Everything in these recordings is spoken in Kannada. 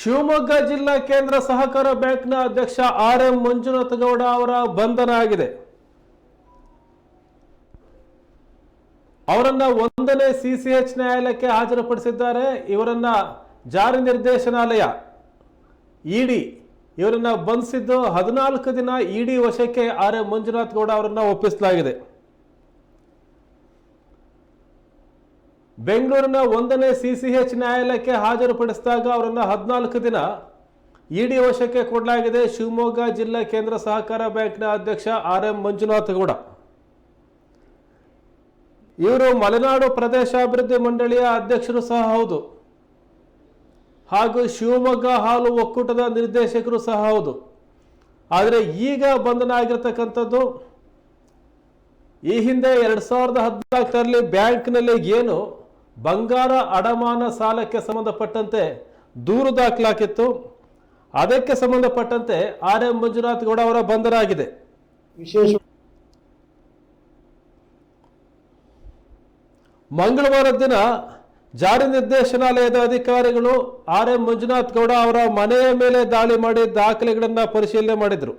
ಶಿವಮೊಗ್ಗ ಜಿಲ್ಲಾ ಕೇಂದ್ರ ಸಹಕಾರ ಬ್ಯಾಂಕ್ನ ಅಧ್ಯಕ್ಷ ಆರ್.ಎಂ. ಮಂಜುನಾಥ ಗೌಡ ಅವರ ಬಂಧನ ಆಗಿದೆ. ಅವರನ್ನ 1ನೇ ಸಿಸಿಎಚ್ ನ್ಯಾಯಾಲಯಕ್ಕೆ ಹಾಜರುಪಡಿಸಿದ್ದಾರೆ. ಇವರನ್ನ ಜಾರಿ ನಿರ್ದೇಶನಾಲಯ ಇಡಿ ಇವರನ್ನ ಬಂಧಿಸಿದ್ದು 14 ದಿನ ಇಡಿ ವಶಕ್ಕೆ ಆರ್.ಎಂ. ಮಂಜುನಾಥ ಗೌಡ ಅವರನ್ನ ಒಪ್ಪಿಸಲಾಗಿದೆ. ಬೆಂಗಳೂರಿನ 1ನೇ ಸಿಸಿಎಚ್ ನ್ಯಾಯಾಲಯಕ್ಕೆ ಹಾಜರುಪಡಿಸಿದಾಗ ಅವರನ್ನ 14 ದಿನ ಇಡಿ ವಶಕ್ಕೆ ಕೊಡಲಾಗಿದೆ. ಶಿವಮೊಗ್ಗ ಜಿಲ್ಲಾ ಕೇಂದ್ರ ಸಹಕಾರ ಬ್ಯಾಂಕ್ನ ಅಧ್ಯಕ್ಷ ಆರ್.ಎಂ. ಮಂಜುನಾಥ ಗೌಡ ಇವರು ಮಲೆನಾಡು ಪ್ರದೇಶಾಭಿವೃದ್ಧಿ ಮಂಡಳಿಯ ಅಧ್ಯಕ್ಷರು ಸಹ ಹೌದು, ಹಾಗೂ ಶಿವಮೊಗ್ಗ ಹಾಲು ಒಕ್ಕೂಟದ ನಿರ್ದೇಶಕರು ಸಹ ಹೌದು. ಆದರೆ ಈಗ ಬಂಧನ ಆಗಿರತಕ್ಕಂಥದ್ದು ಈ ಹಿಂದೆ 2014ರಲ್ಲಿ ಬ್ಯಾಂಕ್ನಲ್ಲಿ ಏನು ಬಂಗಾರ ಅಡಮಾನ ಸಾಲಕ್ಕೆ ಸಂಬಂಧಪಟ್ಟಂತೆ ದೂರು ದಾಖಲಾಗಿತ್ತು, ಅದಕ್ಕೆ ಸಂಬಂಧಪಟ್ಟಂತೆ ಆರ್.ಎಂ. ಮಂಜುನಾಥ ಗೌಡ ಅವರ ಬಂಧನ ಆಗಿದೆ. ವಿಶೇಷ ಮಂಗಳವಾರ ದಿನ ಜಾರಿ ನಿರ್ದೇಶನಾಲಯದ ಅಧಿಕಾರಿಗಳು ಆರ್.ಎಂ. ಮಂಜುನಾಥ ಗೌಡ ಅವರ ಮನೆಯ ಮೇಲೆ ದಾಳಿ ಮಾಡಿ ದಾಖಲೆಗಳನ್ನು ಪರಿಶೀಲನೆ ಮಾಡಿದರು.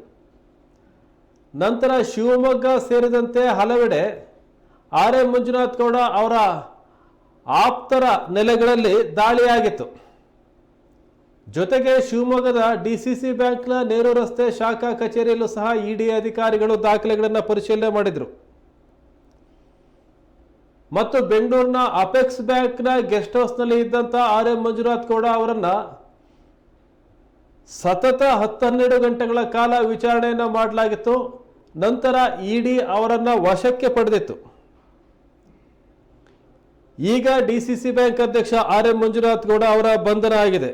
ನಂತರ ಶಿವಮೊಗ್ಗ ಸೇರಿದಂತೆ ಹಲವೆಡೆ ಆರ್.ಎಂ. ಮಂಜುನಾಥ ಗೌಡ ಅವರ ಆಪ್ತರ ನೆಲೆಗಳಲ್ಲಿ ದಾಳಿಯಾಗಿತ್ತು. ಜೊತೆಗೆ ಶಿವಮೊಗ್ಗದ ಡಿಸಿಸಿ ಬ್ಯಾಂಕ್ನ ನೆಹರು ರಸ್ತೆ ಶಾಖಾ ಕಚೇರಿಯಲ್ಲೂ ಸಹ ಇಡಿ ಅಧಿಕಾರಿಗಳು ದಾಖಲೆಗಳನ್ನು ಪರಿಶೀಲನೆ ಮಾಡಿದರು. ಮತ್ತು ಬೆಂಗಳೂರಿನ ಅಪೆಕ್ಸ್ ಬ್ಯಾಂಕ್ನ ಗೆಸ್ಟ್ ಹೌಸ್ನಲ್ಲಿ ಇದ್ದಂಥ ಆರ್.ಎಂ. ಮಂಜುನಾಥ ಗೌಡ ಅವರನ್ನ ಸತತ 10-12 ಗಂಟೆಗಳ ಕಾಲ ವಿಚಾರಣೆಯನ್ನು ಮಾಡಲಾಗಿತ್ತು. ನಂತರ ಇಡಿ ಅವರನ್ನ ವಶಕ್ಕೆ ಪಡೆದಿತ್ತು. ಈಗ ಡಿಸಿಸಿ ಬ್ಯಾಂಕ್ ಅಧ್ಯಕ್ಷ ಆರ್.ಎಂ. ಮಂಜುನಾಥ ಗೌಡ ಅವರ ಬಂಧನ ಆಗಿದೆ.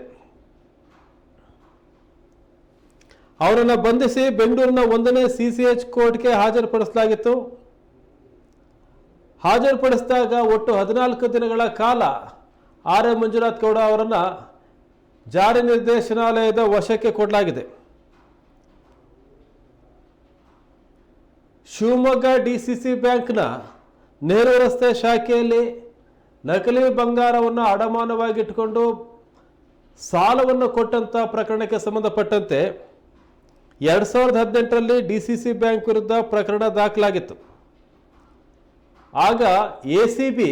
ಅವರನ್ನು ಬಂಧಿಸಿ ಬೆಂಗಳೂರಿನ 1ನೇ ಸಿಸಿಎಚ್ ಕೋರ್ಟ್ಗೆ ಹಾಜರುಪಡಿಸಲಾಗಿತ್ತು. ಹಾಜರುಪಡಿಸಿದಾಗ ಒಟ್ಟು 14 ದಿನಗಳ ಕಾಲ ಆರ್.ಎಂ. ಮಂಜುನಾಥ ಗೌಡ ಅವರನ್ನು ಜಾರಿ ನಿರ್ದೇಶನಾಲಯದ ವಶಕ್ಕೆ ಕೊಡಲಾಗಿದೆ. ಶಿವಮೊಗ್ಗ ಡಿಸಿಸಿ ಬ್ಯಾಂಕ್ನ ನೆಹರು ರಸ್ತೆ ಶಾಖೆಯಲ್ಲಿ ನಕಲಿ ಬಂಗಾರವನ್ನು ಅಡಮಾನವಾಗಿಟ್ಟುಕೊಂಡು ಸಾಲವನ್ನು ಕೊಟ್ಟಂಥ ಪ್ರಕರಣಕ್ಕೆ ಸಂಬಂಧಪಟ್ಟಂತೆ 2018ರಲ್ಲಿ ಡಿಸಿಸಿ ಬ್ಯಾಂಕ್ ವಿರುದ್ಧ ಪ್ರಕರಣ ದಾಖಲಾಗಿತ್ತು. ಆಗ ಎಸಿಬಿ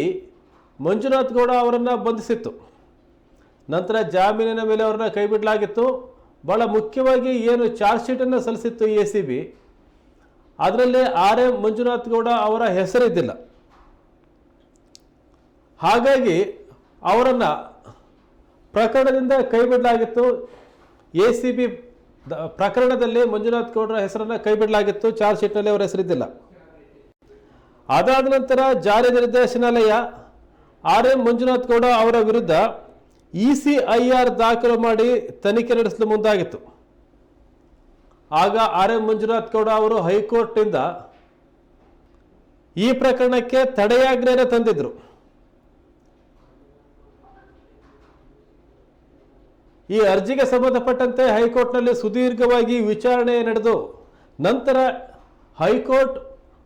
ಮಂಜುನಾಥ ಗೌಡ ಅವರನ್ನು ಬಂಧಿಸಿತ್ತು. ನಂತರ ಜಾಮೀನಿನ ಮೇಲೆ ಅವರನ್ನು ಕೈಬಿಡಲಾಗಿತ್ತು. ಬಹಳ ಮುಖ್ಯವಾಗಿ ಏನು ಚಾರ್ಜ್ ಶೀಟನ್ನು ಸಲ್ಲಿಸಿತ್ತು ಎಸಿಬಿ, ಅದರಲ್ಲಿ ಆರ್.ಎಂ. ಮಂಜುನಾಥ ಗೌಡ ಅವರ ಹೆಸರಿದ್ದಿಲ್ಲ. ಹಾಗಾಗಿ ಅವರನ್ನು ಪ್ರಕರಣದಿಂದ ಕೈಬಿಡಲಾಗಿತ್ತು. ಎಸಿಬಿ ಪ್ರಕರಣದಲ್ಲಿ ಮಂಜುನಾಥ ಗೌಡರ ಹೆಸರನ್ನು ಕೈಬಿಡಲಾಗಿತ್ತು, ಚಾರ್ಜ್ ಶೀಟ್ನಲ್ಲಿ ಅವರ ಹೆಸರಿದ್ದಿಲ್ಲ. ಅದಾದ ನಂತರ ಜಾರಿ ನಿರ್ದೇಶನಾಲಯ ಆರ್.ಎಂ. ಮಂಜುನಾಥ ಗೌಡ ಅವರ ವಿರುದ್ಧ ಇಸಿಐಆರ್ ದಾಖಲು ಮಾಡಿ ತನಿಖೆ ನಡೆಸಲು ಮುಂದಾಗಿತ್ತು. ಆಗ ಆರ್.ಎಂ. ಮಂಜುನಾಥ ಗೌಡ ಅವರು ಹೈಕೋರ್ಟ್ನಿಂದ ಈ ಪ್ರಕರಣಕ್ಕೆ ತಡೆಯಾಜ್ಞೆಯನ್ನು ತಂದಿದ್ರು. ಈ ಅರ್ಜಿಗೆ ಸಂಬಂಧಪಟ್ಟಂತೆ ಹೈಕೋರ್ಟ್ನಲ್ಲಿ ಸುದೀರ್ಘವಾಗಿ ವಿಚಾರಣೆ ನಡೆದು ನಂತರ ಹೈಕೋರ್ಟ್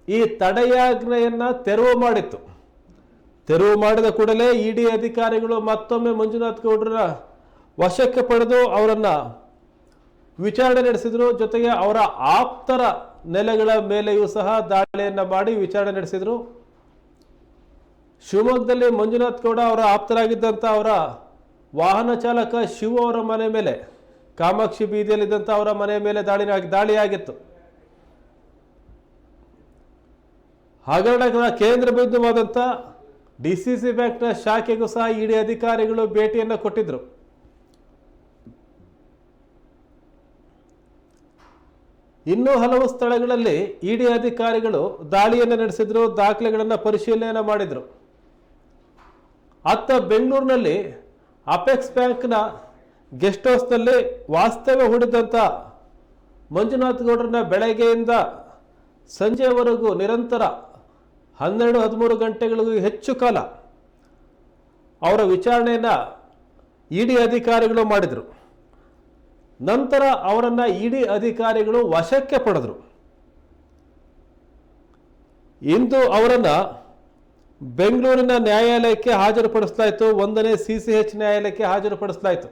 ಈ ತಡೆಯಾಜ್ಞೆಯನ್ನು ತೆರವು ಮಾಡಿತ್ತು. ತೆರವು ಮಾಡಿದ ಕೂಡಲೇ ಇಡಿ ಅಧಿಕಾರಿಗಳು ಮತ್ತೊಮ್ಮೆ ಮಂಜುನಾಥ ಗೌಡರ ವಶಕ್ಕೆ ಪಡೆದು ಅವರನ್ನು ವಿಚಾರಣೆ ನಡೆಸಿದರು. ಜೊತೆಗೆ ಅವರ ಆಪ್ತರ ನೆಲೆಗಳ ಮೇಲೆಯೂ ಸಹ ದಾಳಿಯನ್ನು ಮಾಡಿ ವಿಚಾರಣೆ ನಡೆಸಿದರು. ಶಿವಮೊಗ್ಗದಲ್ಲಿ ಮಂಜುನಾಥ ಗೌಡ ಅವರ ಆಪ್ತರಾಗಿದ್ದಂಥ ಅವರ ವಾಹನ ಚಾಲಕ ಶಿವ ಅವರ ಮನೆ ಮೇಲೆ, ಕಾಮಾಕ್ಷಿ ಬೀದಿಯಲ್ಲಿದ್ದಂಥ ಅವರ ಮನೆಯ ಮೇಲೆ ದಾಳಿಯಾಗಿತ್ತು. ಹಗರಣದ ಕೇಂದ್ರ ಬಿಂದುವಾದಂಥ ಡಿಸಿಸಿ ಬ್ಯಾಂಕ್ನ ಶಾಖೆಗೂ ಸಹ ಇಡಿ ಅಧಿಕಾರಿಗಳು ಭೇಟಿಯನ್ನು ಕೊಟ್ಟಿದ್ದರು. ಇನ್ನೂ ಹಲವು ಸ್ಥಳಗಳಲ್ಲಿ ಇಡಿ ಅಧಿಕಾರಿಗಳು ದಾಳಿಯನ್ನು ನಡೆಸಿದ್ರು, ದಾಖಲೆಗಳನ್ನು ಪರಿಶೀಲನೆ ಮಾಡಿದರು. ಅತ್ತ ಬೆಂಗಳೂರಿನಲ್ಲಿ ಅಪೆಕ್ಸ್ ಬ್ಯಾಂಕ್ನ ಗೆಸ್ಟ್ ಹೌಸ್ನಲ್ಲಿ ವಾಸ್ತವ್ಯ ಹೂಡಿದಂಥ ಮಂಜುನಾಥ ಗೌಡರನ್ನ ಬೆಳಗ್ಗೆಯಿಂದ ಸಂಜೆವರೆಗೂ ನಿರಂತರ 12-13 ಗಂಟೆಗಳಿಗೂ ಹೆಚ್ಚು ಕಾಲ ಅವರ ವಿಚಾರಣೆಯನ್ನು ಇಡಿ ಅಧಿಕಾರಿಗಳು ಮಾಡಿದರು. ನಂತರ ಅವರನ್ನು ಇಡಿ ಅಧಿಕಾರಿಗಳು ವಶಕ್ಕೆ ಪಡೆದರು. ಇಂದು ಅವರನ್ನು ಬೆಂಗಳೂರಿನ ನ್ಯಾಯಾಲಯಕ್ಕೆ ಹಾಜರುಪಡಿಸಲಾಯಿತು. 1ನೇ ಸಿಸಿಎಚ್ ನ್ಯಾಯಾಲಯಕ್ಕೆ ಹಾಜರುಪಡಿಸಲಾಯಿತು.